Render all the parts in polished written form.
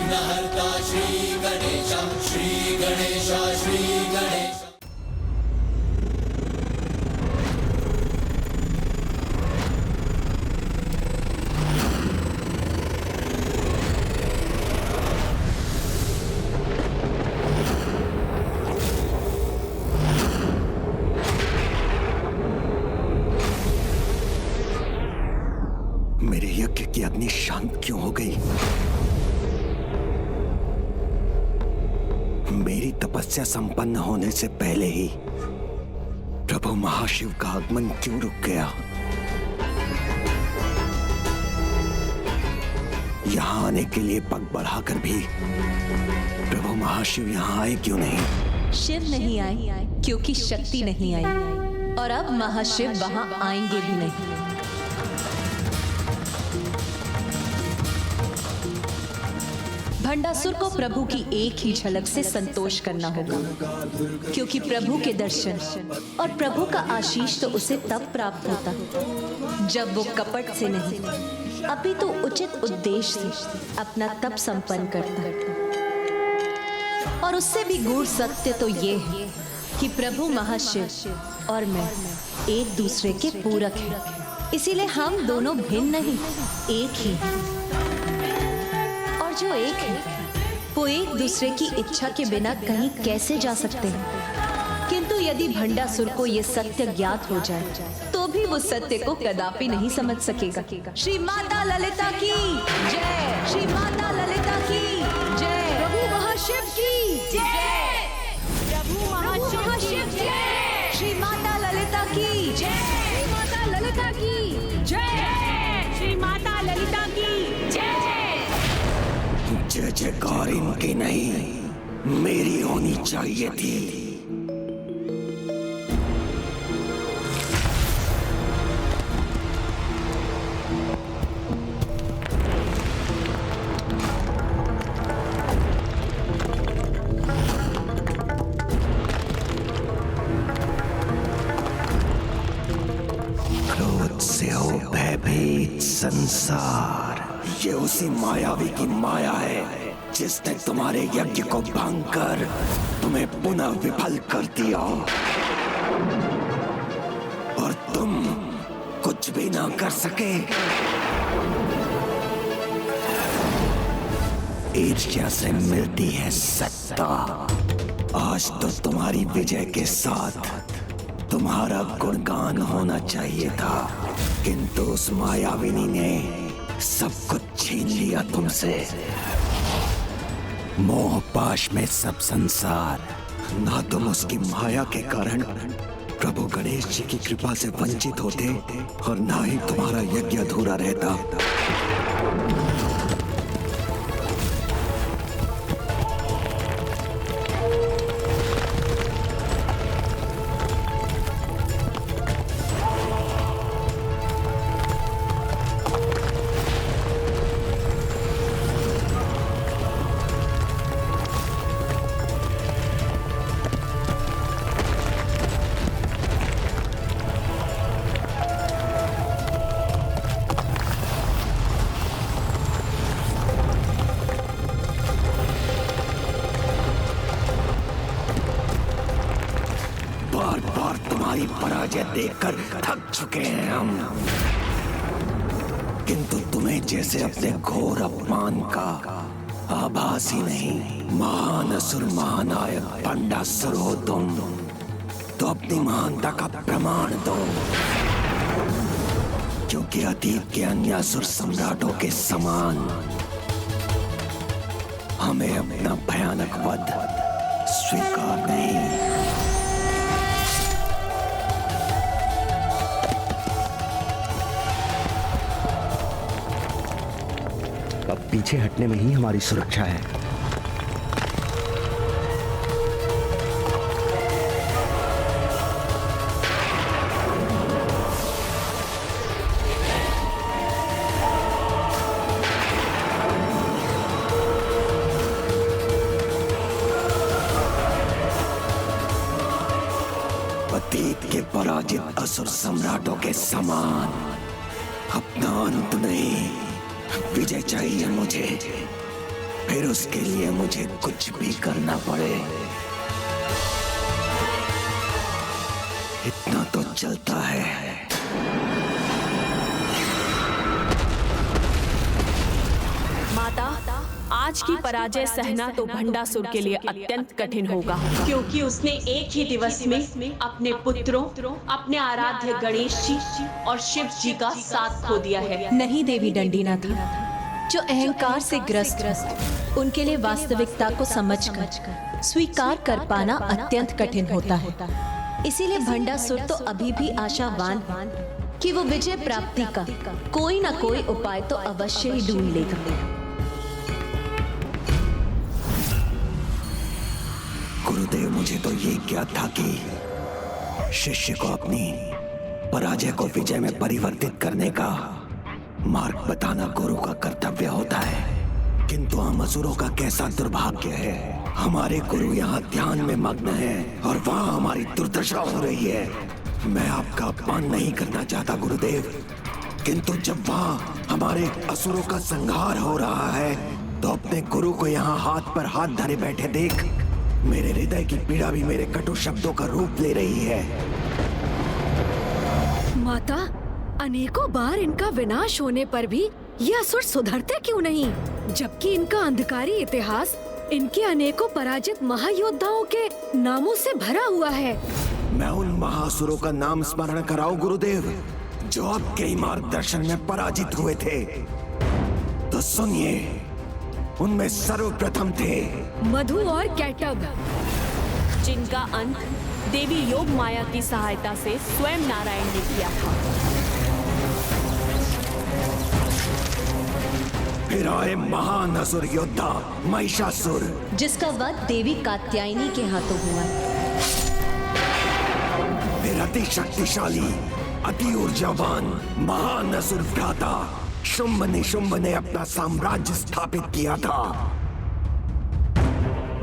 विघ्नहर्ता श्री गणेश, श्री गणेश, श्री गणेश। मेरे यज्ञ की अग्नि शांत क्यों हो गई? मेरी तपस्या संपन्न होने से पहले ही प्रभु महाशिव का आगमन क्यों रुक गया? यहां आने के लिए पग बढ़ाकर भी प्रभु महाशिव यहां आए क्यों नहीं? शिव नहीं आए क्योंकि शक्ति नहीं आई, और अब महाशिव वहां आएंगे भी नहीं। भंडासुर को प्रभु की एक ही झलक से संतोष करना होगा, क्योंकि प्रभु के दर्शन और प्रभु का आशीष तो उसे तब प्राप्त होता जब वो कपट से नहीं अपितु उचित उद्देश्य से अपना तप संपन्न करता। और उससे भी गूढ़ सत्य तो ये है कि प्रभु महाशिव और मैं एक दूसरे के पूरक हैं, इसीलिए हम दोनों भिन्न नहीं, एक ही हैं। जो एक है वो एक दूसरे की इच्छा के बिना कहीं कैसे जा सकते हैं? किंतु यदि भंडासुर को ये सत्य ज्ञात हो जाए तो भी वो सत्य को कदापि नहीं समझ सकेगा। श्री माता ललिता की जय, श्री माता ललिता की जय, प्रभु महाशिव की जय, प्रभु महाशिव की जय, श्री माता ललिता की जय, श्री माता ललिता की जय, श्री माता ललिता की जय। जय जयकार इनकी नहीं, मेरी होनी चाहिए थी। क्रोध से हो भयभीत संसार, ये उसी मायावी की माया है जिसने तुम्हारे यज्ञ को भंग कर तुम्हें पुनः विफल कर दिया, और तुम कुछ भी ना कर सके। ईर्ष्या से मिलती है सत्ता। आज तो तुम्हारी विजय के साथ तुम्हारा गुणगान होना चाहिए था, किंतु उस मायाविनी ने सब कुछ छीन लिया तुमसे। मोह पाश में सब संसार, ना तुम उसकी माया के कारण प्रभु गणेश जी की कृपा से वंचित होते और ना ही तुम्हारा यज्ञ अधूरा रहता। तुम्हारी पराजय देखकर थक चुके हैं हम, किंतु तुम्हें जैसे अपने घोर अपमान का आभास ही नहीं। महान असुर महानायक भंडासुर हो तुम, तो अपनी महानता का प्रमाण दो, क्योंकि अतीत के अन्य असुर सम्राटों के समान हमें अपना भयानक वध स्वीकार नहीं। अब पीछे हटने में ही हमारी सुरक्षा है। अतीत के पराजित असुर सम्राटों के समान अपना अंत नहीं, विजय चाहिए मुझे। फिर उसके लिए मुझे कुछ भी करना पड़े। इतना तो चलता है। माता, आज की पराजय सहना तो भंडासुर के लिए अत्यंत कठिन होगा, क्योंकि उसने एक ही दिवस में अपने पुत्रों, अपने आराध्य गणेश जी और शिव जी का साथ खो दिया है। नहीं देवी दंडीनाथ, जो अहंकार से ग्रस्त, उनके लिए वास्तविकता को समझकर स्वीकार कर पाना अत्यंत कठिन होता है। इसीलिए भंडासुर तो अभी भी आशावान कि वो विजय प्राप्ति का कोई ना कोई उपाय तो अवश्य ही ढूंढ लेगा। गुरुदेव, मुझे तो ये ज्ञात था कि शिष्य को अपनी पराजय को विजय में परिवर्तित करने का मार्ग बताना गुरु का कर्तव्य होता है, किंतु हम असुरों का कैसा दुर्भाग्य है। हमारे गुरु यहाँ ध्यान में मग्न हैं और वहाँ हमारी दुर्दशा हो रही है। मैं आपका अपमान नहीं करना चाहता गुरुदेव, किंतु जब वहाँ हमारे असुरों का संहार हो रहा है तो अपने गुरु को यहाँ हाथ पर हाथ धरे बैठे देख मेरे हृदय की पीड़ा भी मेरे कटु शब्दों का रूप ले रही है। माता, अनेकों बार इनका विनाश होने पर भी ये असुर सुधरते क्यों नहीं, जबकि इनका अंधकारी इतिहास इनके अनेकों पराजित महायोद्धाओं के नामों से भरा हुआ है। मैं उन महासुरों का नाम स्मरण कराऊं गुरुदेव, जो आपके ही मार्गदर्शन में पराजित हुए थे? तो सुनिए, उनमें सर्वप्रथम थे मधु और कैटब, जिनका अंत देवी योग माया की सहायता से स्वयं नारायण ने किया था। फिर आए महान असुर योद्धा महिषासुर, जिसका वध देवी कात्यायनी के हाथों हुआ। फिर अति शक्तिशाली, अति ऊर्जावान महान असुर भ्राता शुंभ निशुंभ ने अपना साम्राज्य स्थापित किया था।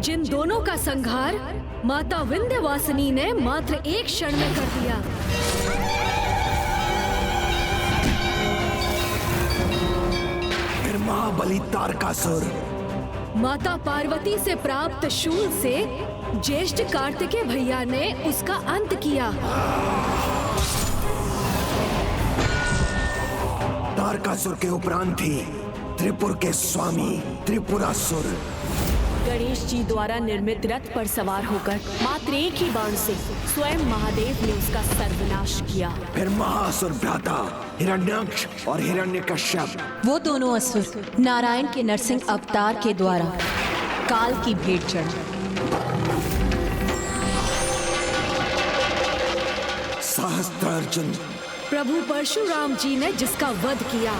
जिन दोनों का संहार माता विंध्यवासिनी ने मात्र एक क्षण में कर दिया। फिर महाबली तारकासुर, माता पार्वती से प्राप्त शूल से ज्येष्ठ कार्तिकेय भैया ने उसका अंत किया। तारकासुर के उपरांत थी त्रिपुर के स्वामी त्रिपुरासुर। गणेश जी द्वारा निर्मित रथ पर सवार होकर मात्र एक ही बाण से स्वयं महादेव ने उसका सर्वनाश किया। फिर महासुर भ्राता हिरण्याक्ष और हिरण्यकश्यप, वो दोनों असुर नारायण के नरसिंह अवतार के द्वारा काल की भेंट चढ़े। सहस्त्रार्जुन, प्रभु परशुराम जी ने जिसका वध किया।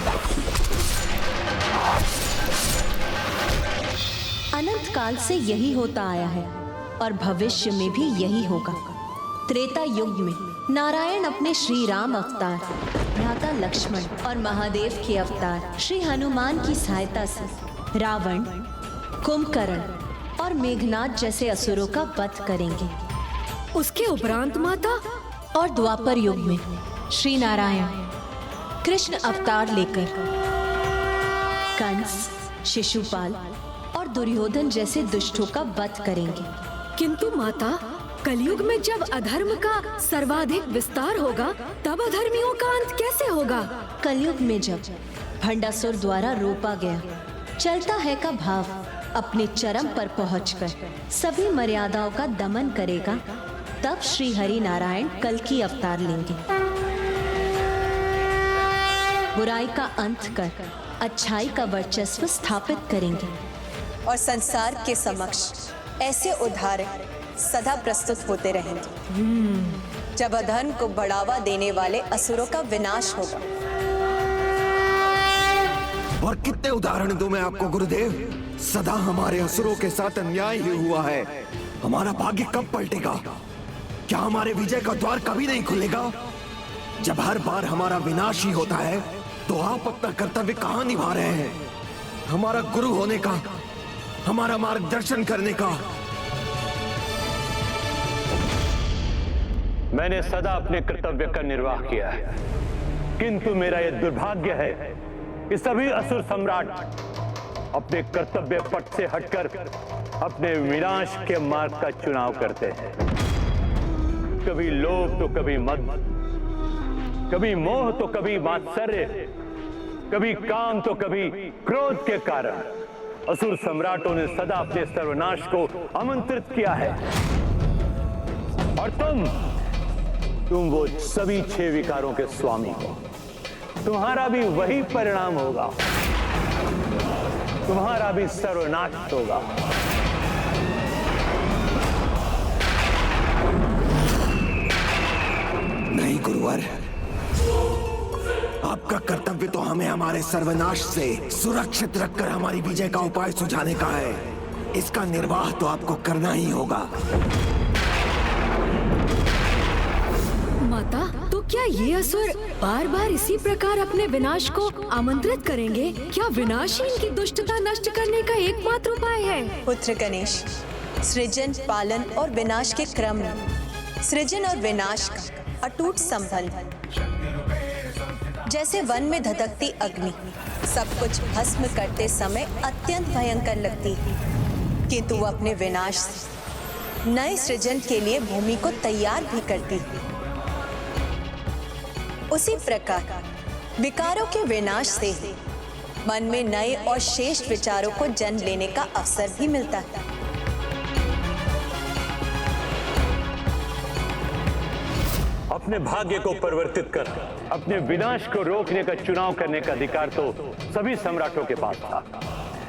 अनंत काल से यही होता आया है और भविष्य में भी यही होगा। त्रेता युग में नारायण अपने श्री राम अवतार, भ्राता लक्ष्मण और महादेव के अवतार श्री हनुमान की सहायता से रावण, कुंभकर्ण और मेघनाद जैसे असुरों का वध करेंगे। उसके उपरांत माता, और द्वापर युग में श्री नारायण कृष्ण अवतार लेकर कंस, शिशुपाल और दुर्योधन जैसे दुष्टों का वध करेंगे। किंतु माता, कलयुग में जब अधर्म का सर्वाधिक विस्तार होगा तब अधर्मियों का अंत कैसे होगा? कलयुग में जब भंडासुर द्वारा रोपा गया चलता है का भाव अपने चरम पर पहुंचकर सभी मर्यादाओं का दमन करेगा, तब श्री हरि नारायण कल की अवतार लेंगे। बुराई का अंत कर अच्छाई का वर्चस्व स्थापित करेंगे और संसार के समक्ष ऐसे उदाहरण सदा प्रस्तुत होते रहेंगे जब अधर्म को बढ़ावा देने वाले असुरों का विनाश होगा। और कितने उदाहरण दूं मैं आपको गुरुदेव? सदा हमारे असुरों के साथ अन्याय ही हुआ है। हमारा भाग्य कब पलटेगा? क्या हमारे विजय का द्वार कभी नहीं खुलेगा? जब हर बार हमारा विनाश ही होता है तो आप अपना कर्तव्य कहाँ निभा रहे हैं? हमारा गुरु होने का, हमारा मार्गदर्शन करने का। मैंने सदा अपने कर्तव्य का निर्वाह किया है, किंतु मेरा यह दुर्भाग्य है कि सभी असुर सम्राट अपने कर्तव्य पथ से हटकर अपने विनाश के मार्ग का चुनाव करते हैं। कभी लोभ तो कभी मद, कभी मोह तो कभी मात्सर्य, कभी काम तो कभी क्रोध के कारण असुर सम्राटों ने सदा अपने सर्वनाश को आमंत्रित किया है। और तुम वो सभी 6 विकारों के स्वामी हो। तुम्हारा भी वही परिणाम होगा, तुम्हारा भी सर्वनाश होगा। नहीं गुरुवर, आपका कर्तव्य तो हमें हमारे सर्वनाश से सुरक्षित रखकर हमारी विजय का उपाय सुझाने का है। इसका निर्वाह तो आपको करना ही होगा। माता, तो क्या ये असुर बार बार इसी प्रकार अपने विनाश को आमंत्रित करेंगे? क्या विनाश ही इनकी दुष्टता नष्ट करने का एकमात्र उपाय है? पुत्र गणेश, सृजन, पालन और विनाश के क्रम में सृजन और विनाश का अटूट संबंध, जैसे वन में धधकती अग्नि सब कुछ भस्म करते समय अत्यंत भयंकर लगती है, किंतु वो अपने विनाश से नए सृजन के लिए भूमि को तैयार भी करती है। उसी प्रकार विकारों के विनाश से ही मन में नए और श्रेष्ठ विचारों को जन्म लेने का अवसर भी मिलता है। अपने भाग्य को परिवर्तित कर अपने विनाश को रोकने का चुनाव करने का अधिकार तो सभी सम्राटों के पास था,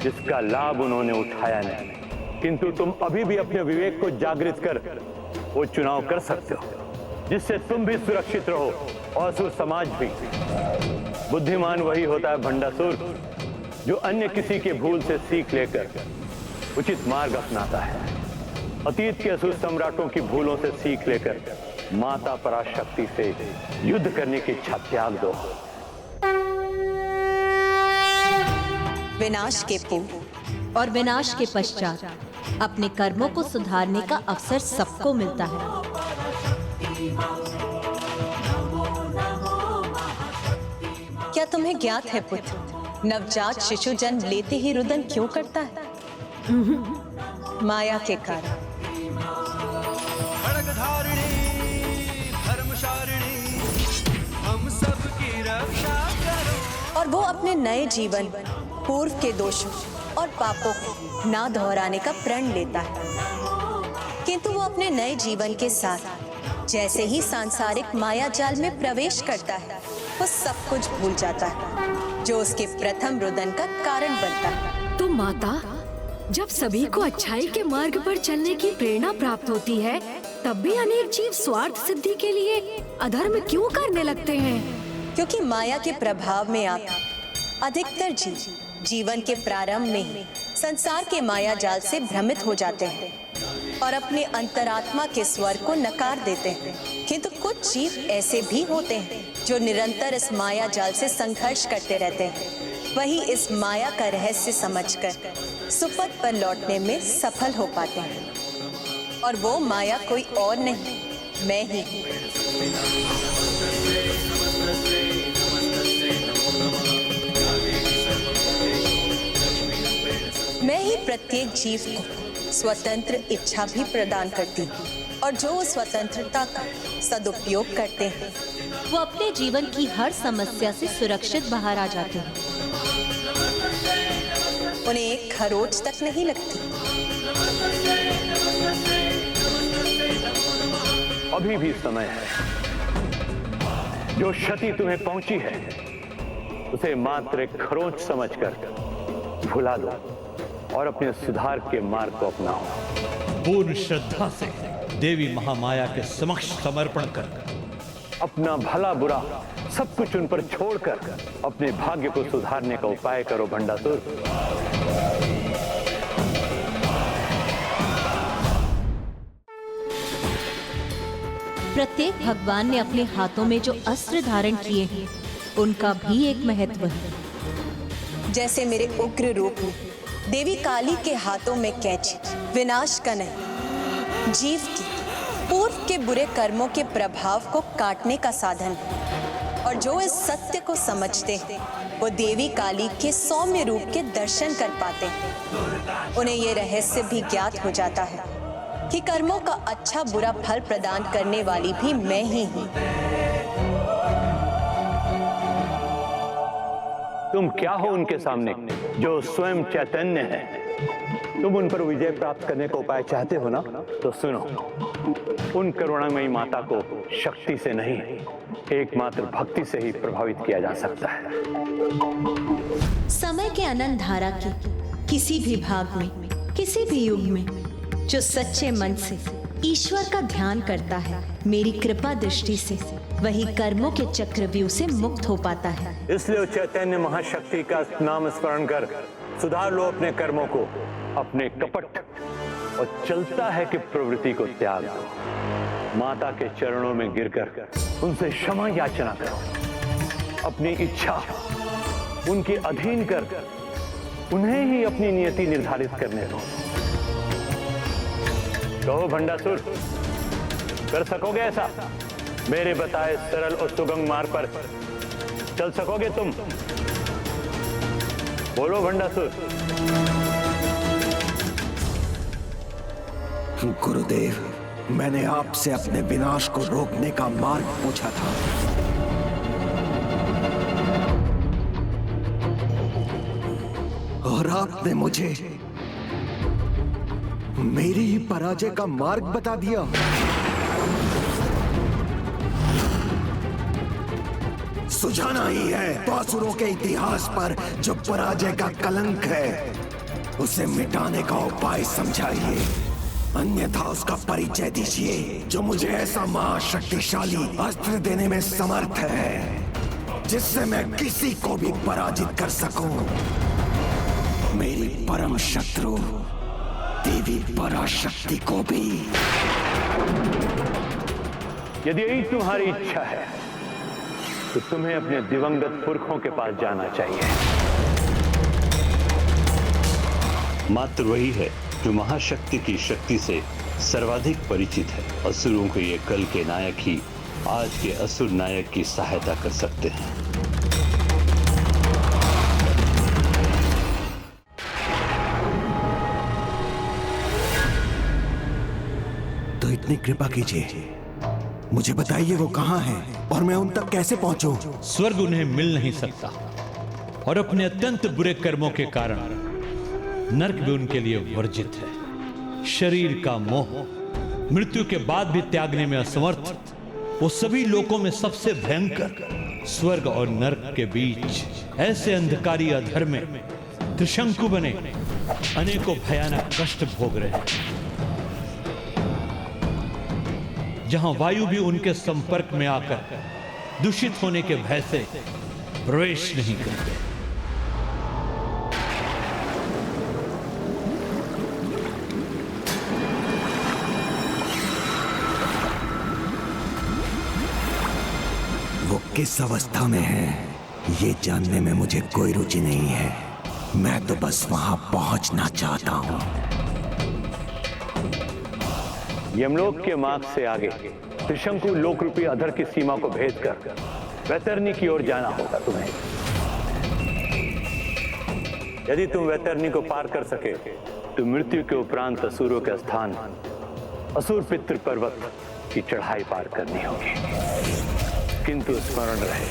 जिसका लाभ उन्होंने उठाया नहीं। किंतु तुम अभी भी अपने विवेक को जागृत कर वो चुनाव कर सकते हो, जिससे तुम भी सुरक्षित रहो और असुर समाज भी। बुद्धिमान वही होता है भंडासुर, जो अन्य किसी के भूल से सीख लेकर उचित मार्ग अपनाता है। अतीत के असुर सम्राटों की भूलों से सीख लेकर माता पराशक्ति से युद्ध करने की इच्छा त्याग दो। विनाश के पूर्व और विनाश के पश्चात अपने कर्मों को सुधारने का अवसर सबको मिलता है। क्या तुम्हें ज्ञात है पुत्र, नवजात शिशु जन्म लेते ही रुदन क्यों करता है? माया के कारण। और वो अपने नए जीवन पूर्व के दोषों और पापों को ना दोहराने का प्रण लेता है, किंतु वो अपने नए जीवन के साथ जैसे ही सांसारिक माया जाल में प्रवेश करता है, वो सब कुछ भूल जाता है जो उसके प्रथम रुदन का कारण बनता है। तो माता, जब सभी को अच्छाई के मार्ग पर चलने की प्रेरणा प्राप्त होती है, तब भी अनेक जीव स्वार्थ सिद्धि के लिए अधर्म क्यों करने लगते हैं? क्योंकि माया के प्रभाव में आप अधिकतर जीव जीवन के प्रारंभ में ही संसार के माया जाल से भ्रमित हो जाते हैं और अपने अंतरात्मा के स्वर को नकार देते हैं। किंतु कुछ जीव ऐसे भी होते हैं जो निरंतर इस माया जाल से संघर्ष करते रहते हैं। वही इस माया का रहस्य समझकर सुपथ पर लौटने में सफल हो पाते हैं, और वो माया कोई और नहीं, मैं ही हूँ। मैं ही प्रत्येक जीव को स्वतंत्र इच्छा भी प्रदान करती हूँ, और जो उस स्वतंत्रता का सदुपयोग करते हैं वो अपने जीवन की हर समस्या से सुरक्षित बाहर आ जाते हैं। उन्हें एक खरोच तक नहीं लगती। अभी भी समय है। जो क्षति तुम्हें पहुंची है उसे मात्र एक खरोंच समझकर भुला दो और अपने सुधार के मार्ग को अपनाओ। पूर्ण श्रद्धा से देवी महामाया के समक्ष समर्पण कर अपना भला बुरा सब कुछ उन पर छोड़कर अपने भाग्य को सुधारने का उपाय करो भंडासुर। प्रत्येक भगवान ने अपने हाथों में जो अस्त्र धारण किए हैं, उनका भी एक महत्व है। जैसे मेरे उग्र रूप में देवी काली के हाथों में कैंची विनाश का नहीं, जीव की पूर्व के बुरे कर्मों के प्रभाव को काटने का साधन है, और और जो इस सत्य को समझते हैं वो देवी काली के सौम्य रूप के दर्शन कर पाते हैं। उन्हें ये रहस्य भी ज्ञात हो जाता है कि कर्मों का अच्छा बुरा फल प्रदान करने वाली भी मैं ही हूँ। तुम क्या हो उनके सामने जो स्वयं चैतन्य है? तुम उन पर विजय प्राप्त करने का उपाय चाहते हो ना? तो सुनो, उन करुणामयी माता को शक्ति से नहीं, एकमात्र भक्ति से ही प्रभावित किया जा सकता है। समय के अनंत धारा के किसी भी भाग में, किसी भी युग में जो सच्चे मन से ईश्वर का ध्यान करता है, मेरी कृपा दृष्टि से वही कर्मों के चक्रव्यूह से मुक्त हो पाता है। इसलिए चैतन्य महाशक्ति का नाम स्मरण कर सुधार लो अपने कर्मों को, अपने कपट और चलता है कि प्रवृत्ति को त्याग दो। माता के चरणों में गिरकर उनसे क्षमा याचना करो। अपनी इच्छा उनके अधीन कर उन्हें ही अपनी नियति निर्धारित करने दो। कहो भंडासुर, कर सकोगे ऐसा? मेरे बताए सरल और सुगम मार्ग पर चल सकोगे तुम? बोलो भंडासुर। गुरुदेव, मैंने आपसे अपने विनाश को रोकने का मार्ग पूछा था। और आपने मुझे मेरी ही पराजय का मार्ग बता दिया। सुझाना ही है तो असुरों के इतिहास पर जो पराजय का कलंक है उसे मिटाने का उपाय समझाइए, अन्यथा उसका परिचय दीजिए जो मुझे ऐसा महाशक्तिशाली अस्त्र देने में समर्थ है जिससे मैं किसी को भी पराजित कर सकूं। मेरी परम शत्रु देवी पराशक्ति को भी। यदि यही तुम्हारी इच्छा है तो तुम्हें अपने दिवंगत पुरखों के पास जाना चाहिए। मात्र वही है जो महाशक्ति की शक्ति से सर्वाधिक परिचित है। असुरों के ये कल के नायक ही आज के असुर नायक की सहायता कर सकते हैं। तो इतनी कृपा कीजिए, मुझे बताइए वो कहाँ हैं और मैं उन तक कैसे पहुंचूं? स्वर्ग उन्हें मिल नहीं सकता और अपने अत्यंत बुरे कर्मों के कारण नरक भी उनके लिए वर्जित है। शरीर का मोह, मृत्यु के बाद भी त्यागने में असमर्थ, वो सभी लोकों में सबसे भयंकर स्वर्ग और नरक के बीच ऐसे अंधकारी अधर में त्रिशंकु बने अनेकों भयानक कष्ट भोग रहे हैं, जहां वायु भी उनके संपर्क में आकर दूषित होने के भय से प्रवेश नहीं करते। वो किस अवस्था में है ये जानने में मुझे कोई रुचि नहीं है। मैं तो बस वहां पहुंचना चाहता हूं। यमलोक के मार्ग से आगे त्रिशंकु लोक रूपी अधर की सीमा को भेद कर वैतरणी की ओर जाना होगा तुम्हें। यदि तुम वैतरणी को पार कर सके तो मृत्यु के उपरांत असुरों के स्थान असुर पितृ पर्वत की चढ़ाई पार करनी होगी। किंतु स्मरण रहे,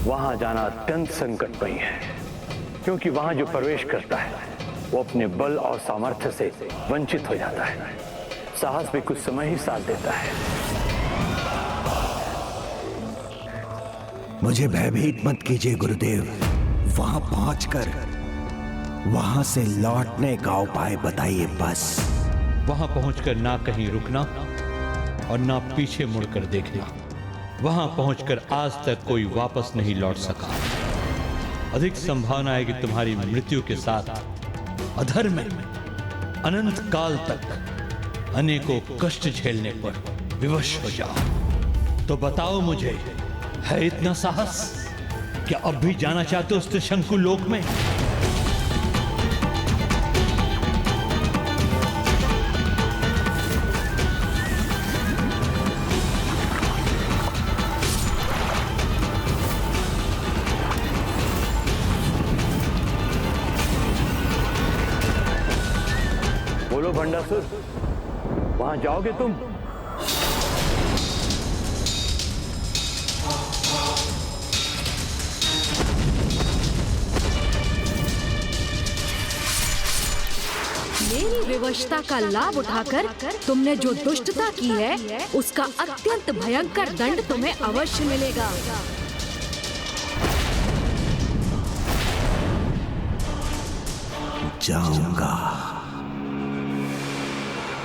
वहां जाना अत्यंत संकटमयी है, क्योंकि वहां जो प्रवेश करता है वो अपने बल और सामर्थ्य से वंचित हो जाता है। साहस भी कुछ समय ही साथ देता है। मुझे भयभीत मत कीजिए गुरुदेव। वहां पहुंचकर वहां से लौटने का उपाय बताइए बस। वहां पहुंचकर ना कहीं रुकना और ना पीछे मुड़कर देखना। वहां पहुंचकर आज तक कोई वापस नहीं लौट सका। अधिक संभावना है कि तुम्हारी मृत्यु के साथ अधर में अनंत काल तक अनेकों कष्ट झेलने पर विवश हो जाओ। तो बताओ मुझे, है इतना साहस? क्या अब भी जाना चाहते हो उस त्रिशंकु लोक में? भंडासुर, वहां जाओगे तुम? मेरी विवशता का लाभ उठाकर तुमने जो दुष्टता की है, उसका अत्यंत भयंकर दंड तुम्हें अवश्य मिलेगा। जाऊंगा,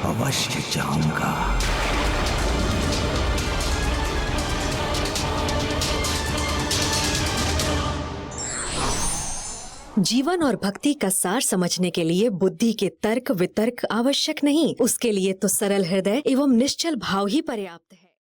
अवश्य जाऊंगा। जीवन और भक्ति का सार समझने के लिए बुद्धि के तर्क वितर्क आवश्यक नहीं, उसके लिए तो सरल हृदय एवं निश्चल भाव ही पर्याप्त है।